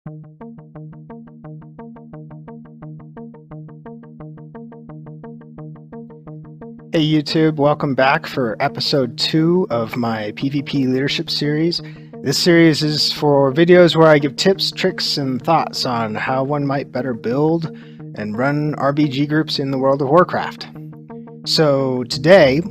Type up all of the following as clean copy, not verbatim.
Hey YouTube, welcome back for episode 2 of my PvP leadership series. This series is for videos where I give tips, tricks, and thoughts on how one might better build and run RBG groups in the World of Warcraft. So today,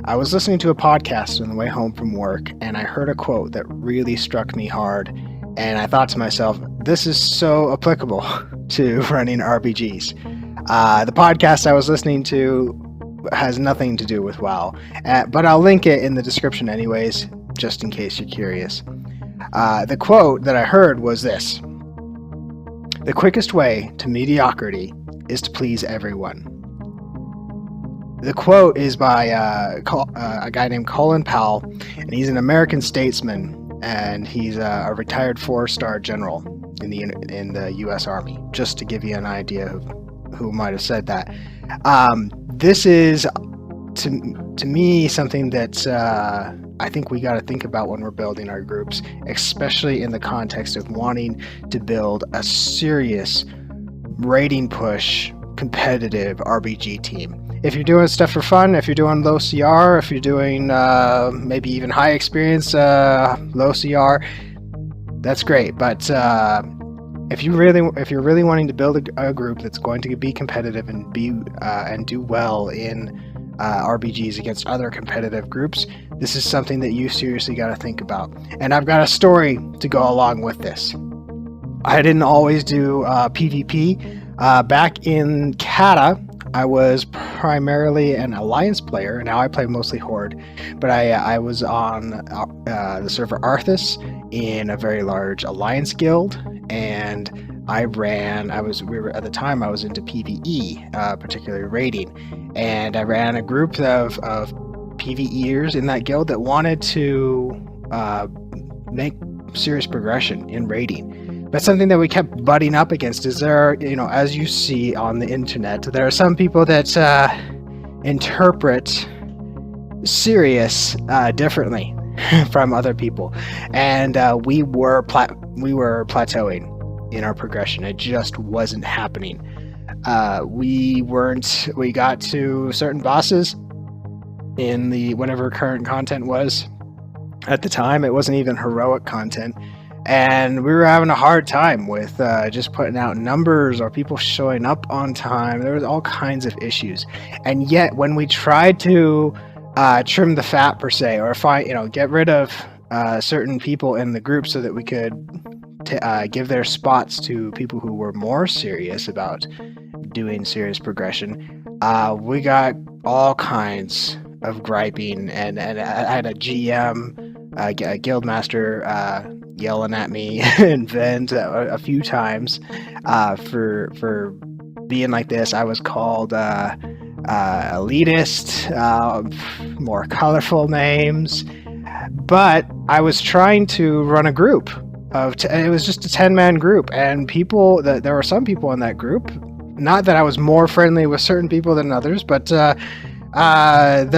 I was listening to a podcast on the way home from work, and I heard a quote that really struck me hard, and I thought to myself, this is so applicable to running RBGs. The podcast I was listening to has nothing to do with WoW, but I'll link it in the description anyways, just in case you're curious. The quote that I heard was this: "The quickest way to mediocrity is to please everyone." The quote is by a guy named Colin Powell, and he's an American statesman, and he's a retired 4-star general in the U.S. Army, just to give you an idea of who might have said that. This is, to me, something that I think we got to think about when we're building our groups, especially in the context of wanting to build a serious rating push, competitive RBG team. If you're doing stuff for fun, if you're doing low CR, if you're doing maybe even high experience, low CR, that's great. But if you're really wanting to build a group that's going to be competitive and do well in RBGs against other competitive groups, this is something that you seriously got to think about. And I've got a story to go along with this. I didn't always do PvP. Back in Kata, I was primarily an Alliance player. Now I play mostly Horde, but I was on the server Arthas in a very large Alliance guild, and at the time I was into PvE, particularly raiding, and I ran a group of PvEers in that guild that wanted to make serious progression in raiding. But something that we kept butting up against is as you see on the internet, there are some people that interpret serious differently from other people, and we were plateauing in our progression. It just wasn't happening. We got to certain bosses in the whatever current content was at the time. It wasn't even heroic content, and we were having a hard time with just putting out numbers or people showing up on time. There was all kinds of issues, and yet when we tried to trim the fat per se, or get rid of certain people in the group so that we could give their spots to people who were more serious about doing serious progression, we got all kinds of griping, and I had a GM, a guildmaster, yelling at me and vent a few times for being like this. I was called elitist, more colorful names, but I was trying to run a group it was just a 10-man group, and there were some people in that group, not that I was more friendly with certain people than others, but there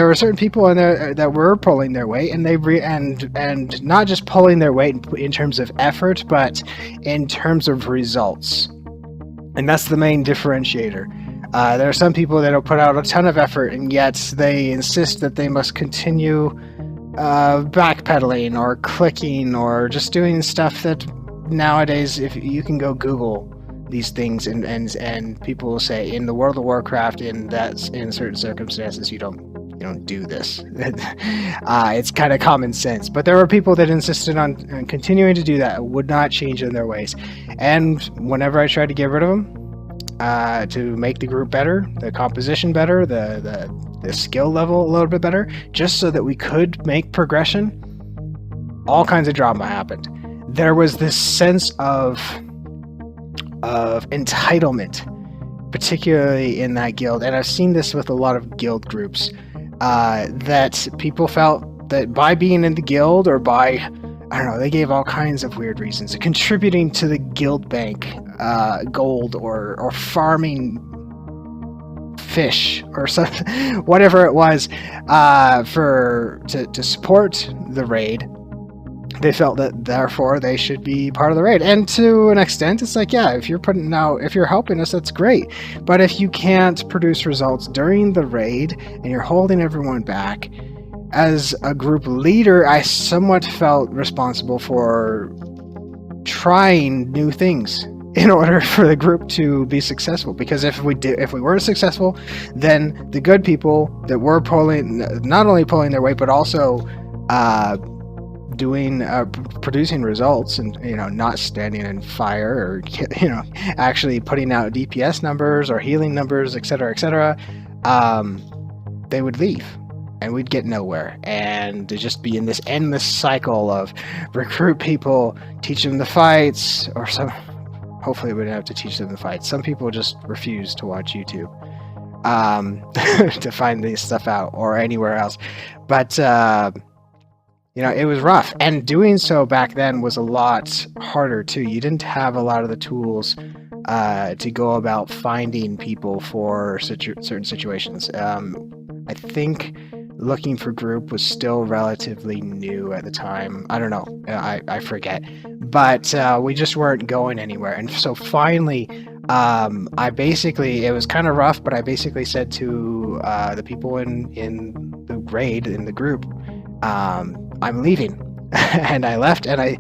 were certain people in there that were pulling their weight, and and not just pulling their weight in terms of effort, but in terms of results. And that's the main differentiator. There are some people that will put out a ton of effort, and yet they insist that they must continue backpedaling or clicking or just doing stuff that nowadays, if you can go Google these things, and people will say in the World of Warcraft, in certain circumstances you don't do this. It's kind of common sense, but there were people that insisted on continuing to do that, would not change in their ways. And whenever I tried to get rid of them, to make the group better, the composition better, the skill level a little bit better, just so that we could make progression, all kinds of drama happened. There was this sense of entitlement, particularly in that guild, and I've seen this with a lot of guild groups, that people felt that by being in the guild, or by, they gave all kinds of weird reasons, contributing to the guild bank, gold, or farming fish or something, whatever it was, to support the raid, they felt that therefore they should be part of the raid. And to an extent, it's like, yeah, if you're helping us, that's great. But if you can't produce results during the raid and you're holding everyone back, as a group leader, I somewhat felt responsible for trying new things in order for the group to be successful. Because if we weren't successful, then the good people that were not only pulling their weight, but also producing results, and not standing in fire, or actually putting out DPS numbers or healing numbers, etc., etc., they would leave. And we'd get nowhere, and to just be in this endless cycle of recruit people, teach them the fights, or hopefully we didn't have to teach them the fights. Some people just refuse to watch YouTube to find this stuff out, or anywhere else. But it was rough, and doing so back then was a lot harder too. You didn't have a lot of the tools to go about finding people for certain situations. I think looking for group was still relatively new at the time. I don't know. I forget. But we just weren't going anywhere. And so finally, it was kind of rough, but I basically said to the people in the raid, in the group, I'm leaving. And I left, and I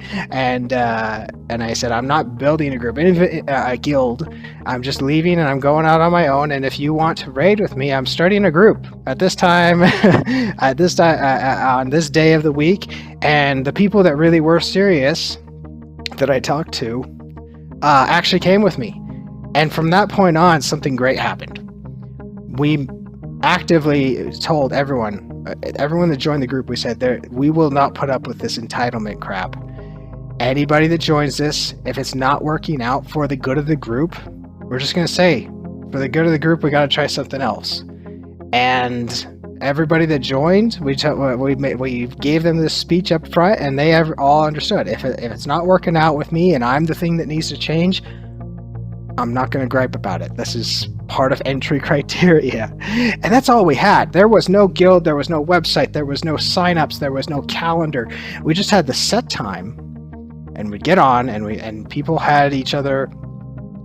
said, I'm not building a group, a guild. I'm just leaving, and I'm going out on my own. And if you want to raid with me, I'm starting a group at this time, on this day of the week. And the people that really were serious that I talked to actually came with me. And from that point on, something great happened. We actively told everyone that joined the group, we said, we will not put up with this entitlement crap. Anybody that joins this, if it's not working out for the good of the group, we're just going to say, for the good of the group, we got to try something else. And everybody that joined, we gave them this speech up front, and they all understood. If it's not working out with me and I'm the thing that needs to change, I'm not going to gripe about it. This is part of entry criteria. And that's all we had. There was no guild, there was no website, there was no signups, there was no calendar. We just had the set time, and we'd get on, and people had each other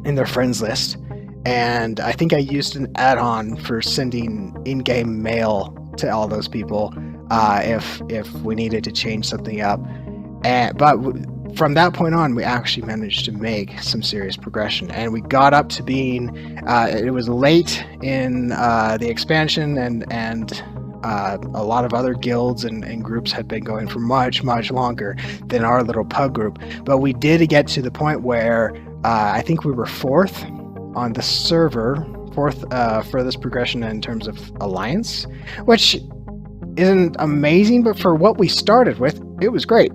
in their friends list. And I think I used an add-on for sending in-game mail to all those people if we needed to change something up. But from that point on, we actually managed to make some serious progression, and we got up to being, it was late in the expansion, and a lot of other guilds and groups had been going for much, much longer than our little pub group. But we did get to the point where I think we were 4th on the server, 4th furthest progression in terms of alliance, which isn't amazing, but for what we started with, it was great.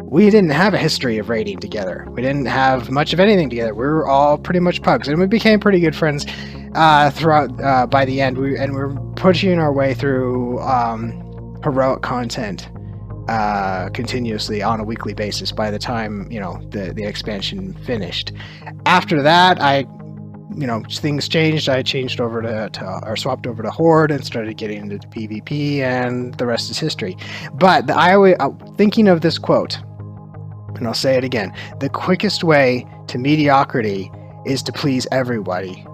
We didn't have a history of raiding together. We didn't have much of anything together. We were all pretty much pugs, and we became pretty good friends throughout. By the end, we were pushing our way through heroic content continuously on a weekly basis. By the time the expansion finished, after that, things changed. I changed over or swapped over to Horde and started getting into PvP, and the rest is history. But I always thinking of this quote. And I'll say it again. The quickest way to mediocrity is to please everybody.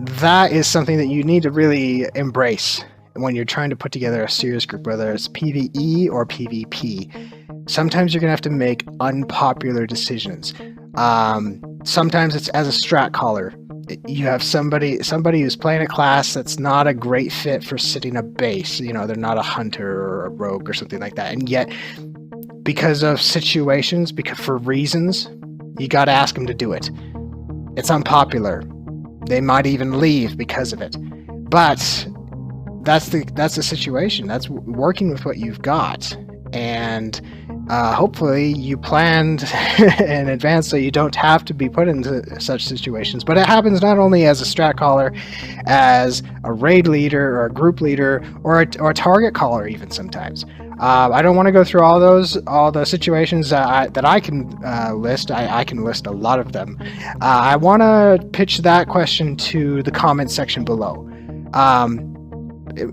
That is something that you need to really embrace when you're trying to put together a serious group, whether it's PvE or PvP. Sometimes you're going to have to make unpopular decisions. Sometimes it's as a strat caller. You have somebody who's playing a class that's not a great fit for sitting a base. They're not a hunter or a rogue or something like that. And yet, because of situations, for reasons, you got to ask them to do it. It's unpopular. They might even leave because of it. But that's the situation. That's working with what you've got. And hopefully you planned in advance so you don't have to be put into such situations. But it happens not only as a strat caller, as a raid leader or a group leader or a target caller even sometimes. I don't want to go through all the situations that I can list. I can list a lot of them. I want to pitch that question to the comment section below.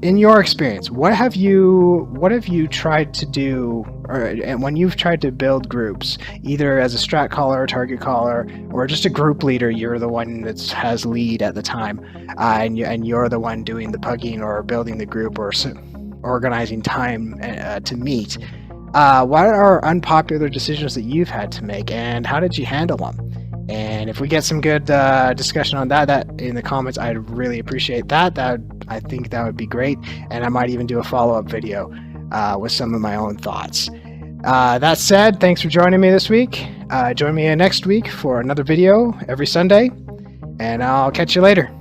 in your experience, what have you tried to do, and when you've tried to build groups, either as a strat caller, target caller, or just a group leader, you're the one that has lead at the time, and you're the one doing the pugging or building the group or organizing time to meet. What are unpopular decisions that you've had to make, and how did you handle them? And if we get some good discussion on that in the comments, I'd really appreciate that. I think that would be great, and I might even do a follow-up video with some of my own thoughts. That said, thanks for joining me this week. Join me next week for another video every Sunday, and I'll catch you later.